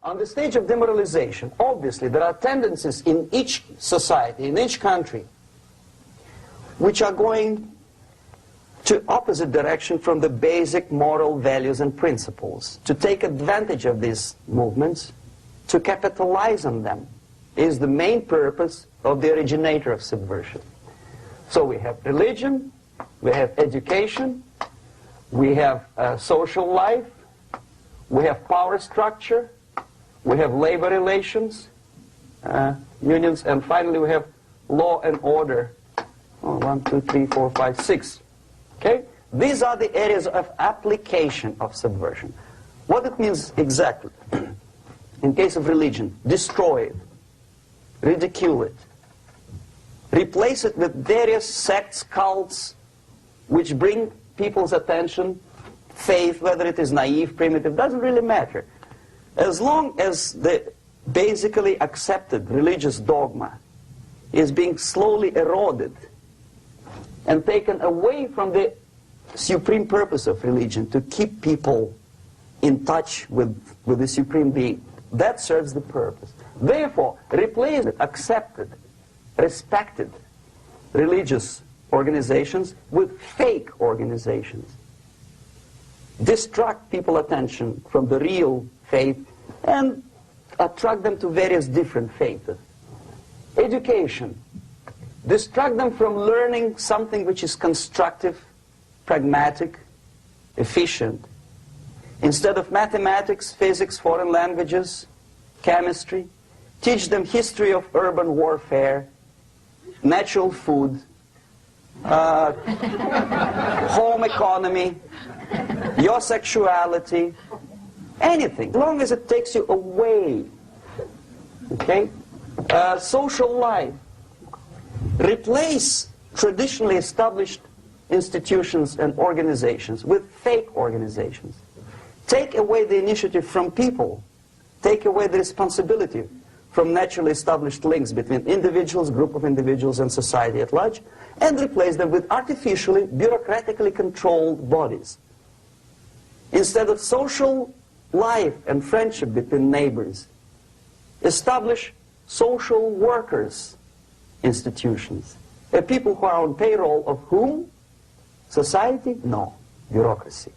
on the stage of demoralization, obviously there are tendencies in each society, in each country, which are going to opposite direction from the basic moral values and principles. To take advantage of these movements, to capitalize on them, is the main purpose of the originator of subversion. So we have religion, we have education, we have social life, we have power structure, we have labor relations, unions, and finally we have law and order. 1, 2, 3, 4, 5, 6. Okay? These are the areas of application of subversion. What it means exactly? In case of religion, destroy it, ridicule it, replace it with various sects, cults, which bring people's attention, faith, whether it is naive, primitive, doesn't really matter. As long as the basically accepted religious dogma is being slowly eroded and taken away from the supreme purpose of religion, to keep people in touch with the supreme being, that serves the purpose. Therefore, replace it, accepted, respected religious organizations with fake organizations. Distract people's attention from the real faith and attract them to various different faiths. Education. Distract them from learning something which is constructive, pragmatic, efficient. Instead of mathematics, physics, foreign languages, chemistry, teach them history of urban warfare, natural food, home economy, your sexuality, anything, as long as it takes you away. Okay? Social life. Replace traditionally established institutions and organizations with fake organizations. Take away the initiative from people. Take away the responsibility from naturally established links between individuals, group of individuals, and society at large, and replace them with artificially, bureaucratically controlled bodies. Instead of social life and friendship between neighbors, establish social workers institutions. People who are on payroll of whom? Society? No. Bureaucracy.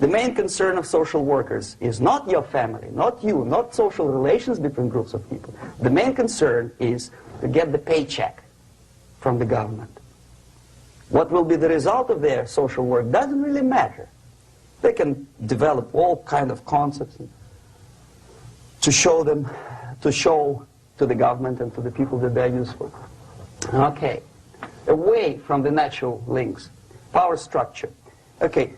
The main concern of social workers is not your family, not you, not social relations between groups of people. The main concern is to get the paycheck from the government. What will be the result of their social work doesn't really matter. They can develop all kind of concepts to show to the government and to the people that they're useful. Okay. Away from the natural links. Power structure. Okay.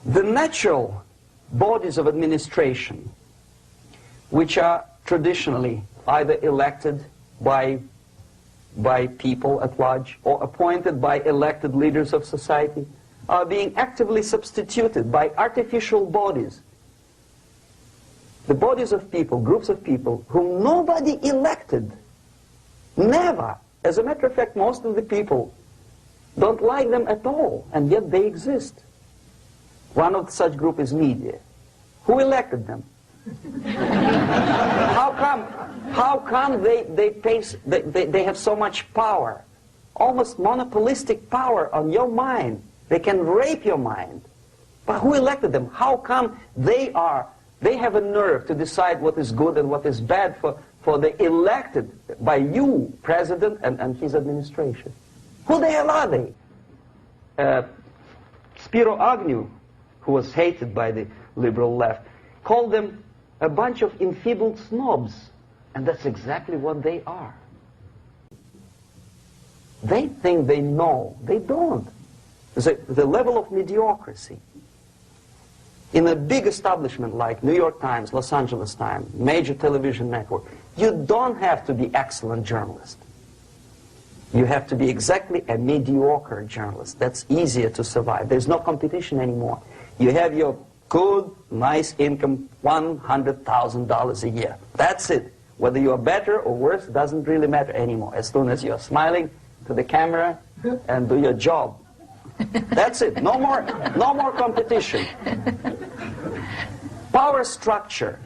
The natural bodies of administration, which are traditionally either elected by people at large or appointed by elected leaders of society, are being actively substituted by artificial bodies. The bodies of people, groups of people, whom nobody elected. Never. As a matter of fact, most of the people don't like them at all, and yet they exist. One of such group is media. Who elected them? How come they have so much power? Almost monopolistic power on your mind. They can rape your mind. But who elected them? How come they have a nerve to decide what is good and what is bad for the elected by you, president, and his administration? Who the hell are they? Spiro Agnew, who was hated by the liberal left, called them a bunch of enfeebled snobs. And that's exactly what they are. They think they know. They don't. The level of mediocrity. In a big establishment like New York Times, Los Angeles Times, major television network, you don't have to be excellent journalist. You have to be exactly a mediocre journalist. That's easier to survive. There's no competition anymore. You have your good, nice income, $100,000 a year. That's it. Whether you are better or worse doesn't really matter anymore. As soon as you're smiling to the camera and do your job. That's it. No more competition. Power structure.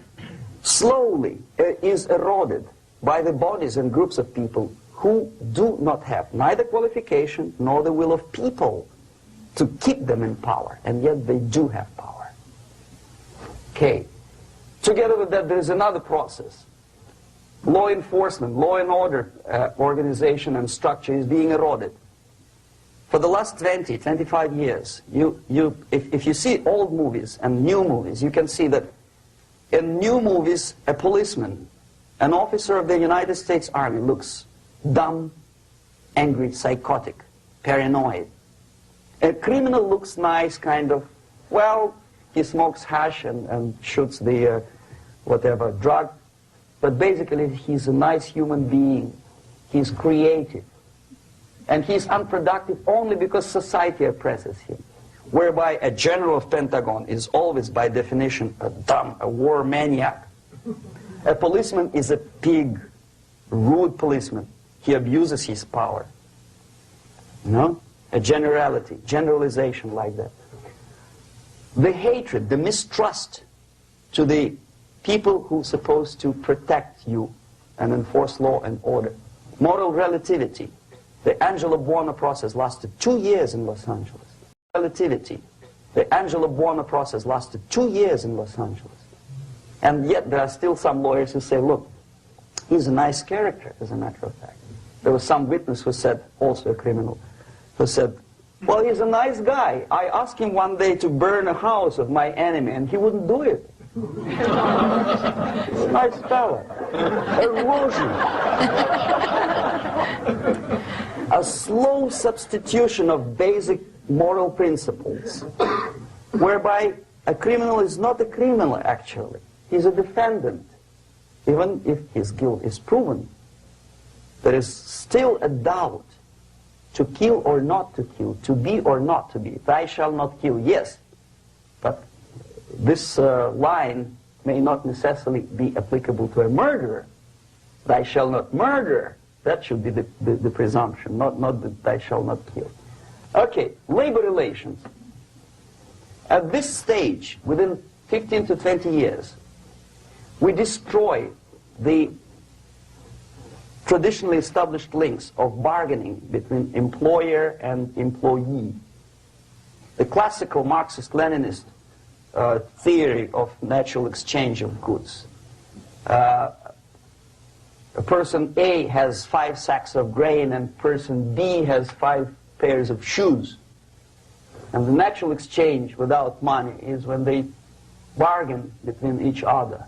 slowly is eroded by the bodies and groups of people who do not have neither qualification nor the will of people to keep them in power, and yet they do have power. Okay. Together with that, there is another process. Law enforcement, law and order organization and structure is being eroded. For the last 20, 25 years, if you see old movies and new movies, you can see that in new movies, a policeman, an officer of the United States Army looks dumb, angry, psychotic, paranoid. A criminal looks nice, kind of, well, he smokes hash and shoots the whatever drug, but basically he's a nice human being. He's creative. And he's unproductive only because society oppresses him. Whereby a general of Pentagon is always, by definition, a dumb, a war maniac. A policeman is a pig, rude policeman. He abuses his power. You know? A generality, generalization like that. The hatred, the mistrust to the people who are supposed to protect you and enforce law and order. Moral relativity. The Angelo Buono process lasted 2 years in Los Angeles. Relativity. The Angelo Buono process lasted 2 years in Los Angeles. And yet there are still some lawyers who say, look, he's a nice character, as a matter of fact. There was some witness who said, also a criminal, who said, well, he's a nice guy. I asked him one day to burn a house of my enemy, and he wouldn't do it. He's a nice fella. Erosion. A slow substitution of basic moral principles, whereby a criminal is not a criminal, actually. He's a defendant. Even if his guilt is proven, there is still a doubt. To kill or not to kill, to be or not to be. Thou shalt not kill, yes. But this line may not necessarily be applicable to a murderer. Thou shalt not murder. That should be the presumption, not that thou shalt not kill. Okay, labor relations. At this stage, within 15 to 20 years, we destroy the traditionally established links of bargaining between employer and employee. The classical Marxist-Leninist theory of natural exchange of goods. A person A has 5 sacks of grain and person B has 5 pairs of shoes. And the natural exchange without money is when they bargain between each other.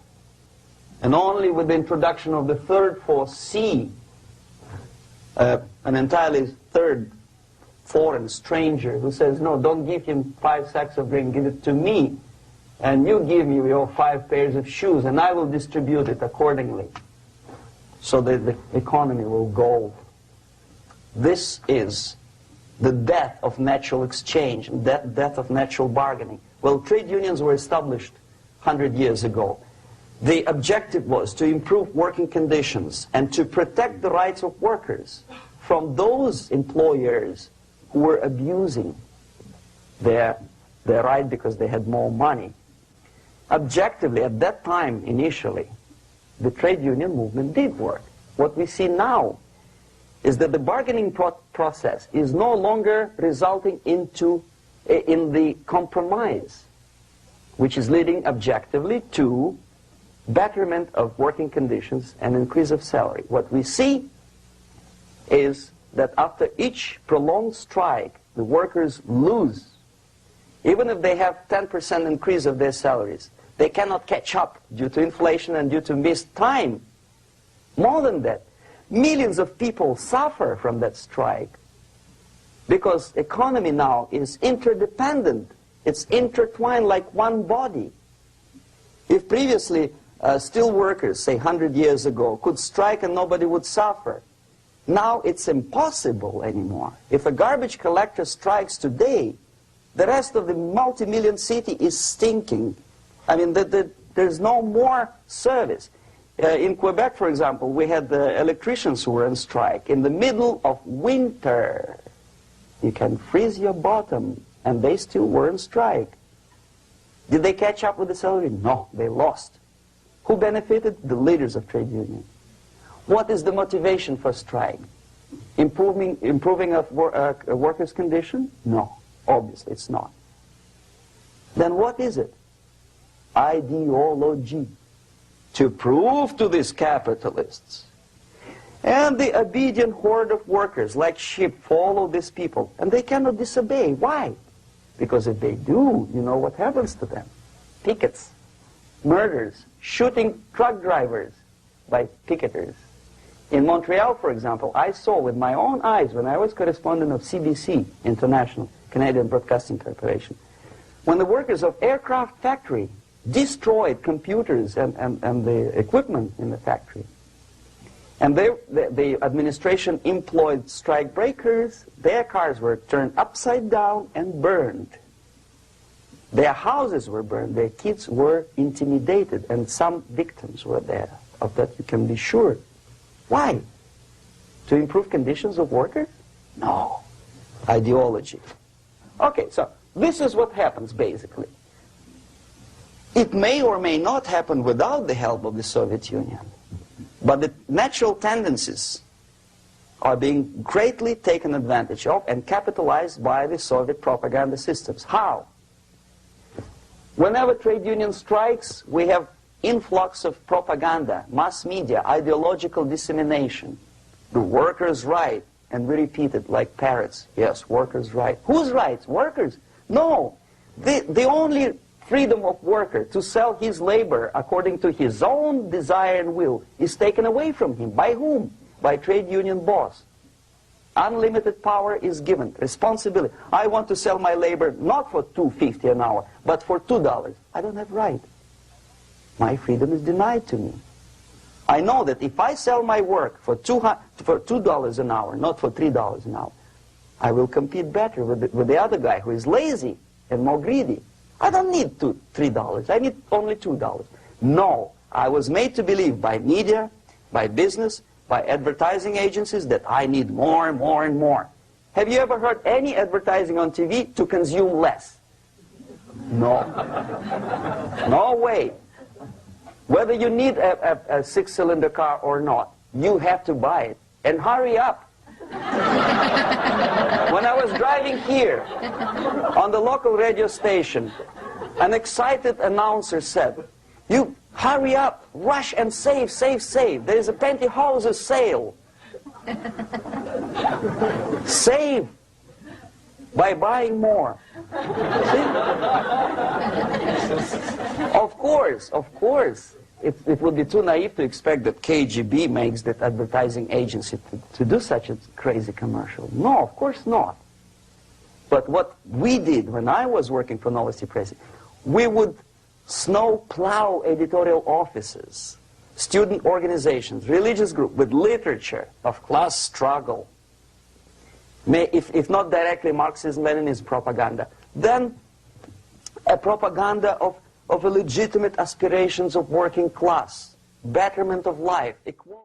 And only with the introduction of the third force, C, an entirely third foreign stranger who says, no, don't give him 5 sacks of grain, give it to me, and you give me your 5 pairs of shoes, and I will distribute it accordingly, so that the economy will go. This is the death of natural exchange, death of natural bargaining. Well, trade unions were established 100 years ago. The objective was to improve working conditions and to protect the rights of workers from those employers who were abusing their right because they had more money. Objectively, at that time, initially, the trade union movement did work. What we see now is that the bargaining process is no longer resulting in the compromise, which is leading objectively to betterment of working conditions and increase of salary. What we see is that after each prolonged strike, the workers lose. Even if they have 10% increase of their salaries, they cannot catch up due to inflation and due to missed time. More than that, millions of people suffer from that strike because economy now is interdependent. It's intertwined like one body. If previously steel workers, say 100 years ago, could strike and nobody would suffer, now it's impossible anymore. If a garbage collector strikes today, the rest of the multi-million city is stinking. I mean, there's no more service. In Quebec, for example, we had the electricians who were on strike in the middle of winter. You can freeze your bottom, and they still were on strike. Did they catch up with the salary? No, they lost. Who benefited? The leaders of trade unions. What is the motivation for strike? Improving of a workers' condition? No, obviously it's not. Then what is it? Ideology. To prove to these capitalists. And the obedient horde of workers, like sheep, follow these people. And they cannot disobey. Why? Because if they do, you know what happens to them. Pickets, murders, shooting truck drivers by picketers. In Montreal, for example, I saw with my own eyes when I was correspondent of CBC, International, Canadian Broadcasting Corporation, when the workers of aircraft factory destroyed computers and the equipment in the factory. And the administration employed strike breakers. Their cars were turned upside down and burned. Their houses were burned. Their kids were intimidated. And some victims were there. Of that you can be sure. Why? To improve conditions of workers? No. Ideology. Okay, so this is what happens basically. It may or may not happen without the help of the Soviet Union. But the natural tendencies are being greatly taken advantage of and capitalized by the Soviet propaganda systems. How? Whenever trade union strikes, we have influx of propaganda, mass media, ideological dissemination. The workers' right, and we repeat it like parrots. Yes, workers' right. Whose rights? Workers? No. The only freedom of worker to sell his labor according to his own desire and will is taken away from him. By whom? By trade union boss. Unlimited power is given. Responsibility. I want to sell my labor not for $2.50 an hour, but for $2. I don't have right. My freedom is denied to me. I know that if I sell my work for $2 an hour, not for $3 an hour, I will compete better with the other guy who is lazy and more greedy. I don't need $3. I need only $2. No, I was made to believe by media, by business, by advertising agencies that I need more and more and more. Have you ever heard any advertising on TV to consume less? No. No way. Whether you need a six-cylinder car or not, you have to buy it. And hurry up. When I was driving here on the local radio station, an excited announcer said, "You hurry up, rush and save, save, save. There is a pantyhose sale." Save by buying more. See? Of course. It would be too naive to expect that KGB makes that advertising agency to do such a crazy commercial. No, of course not. But what we did when I was working for Novosti Press, we would snow plow editorial offices, student organizations, religious groups with literature of class struggle. If not directly Marxism-Leninism propaganda, then a propaganda of legitimate aspirations of working class, betterment of life, equality.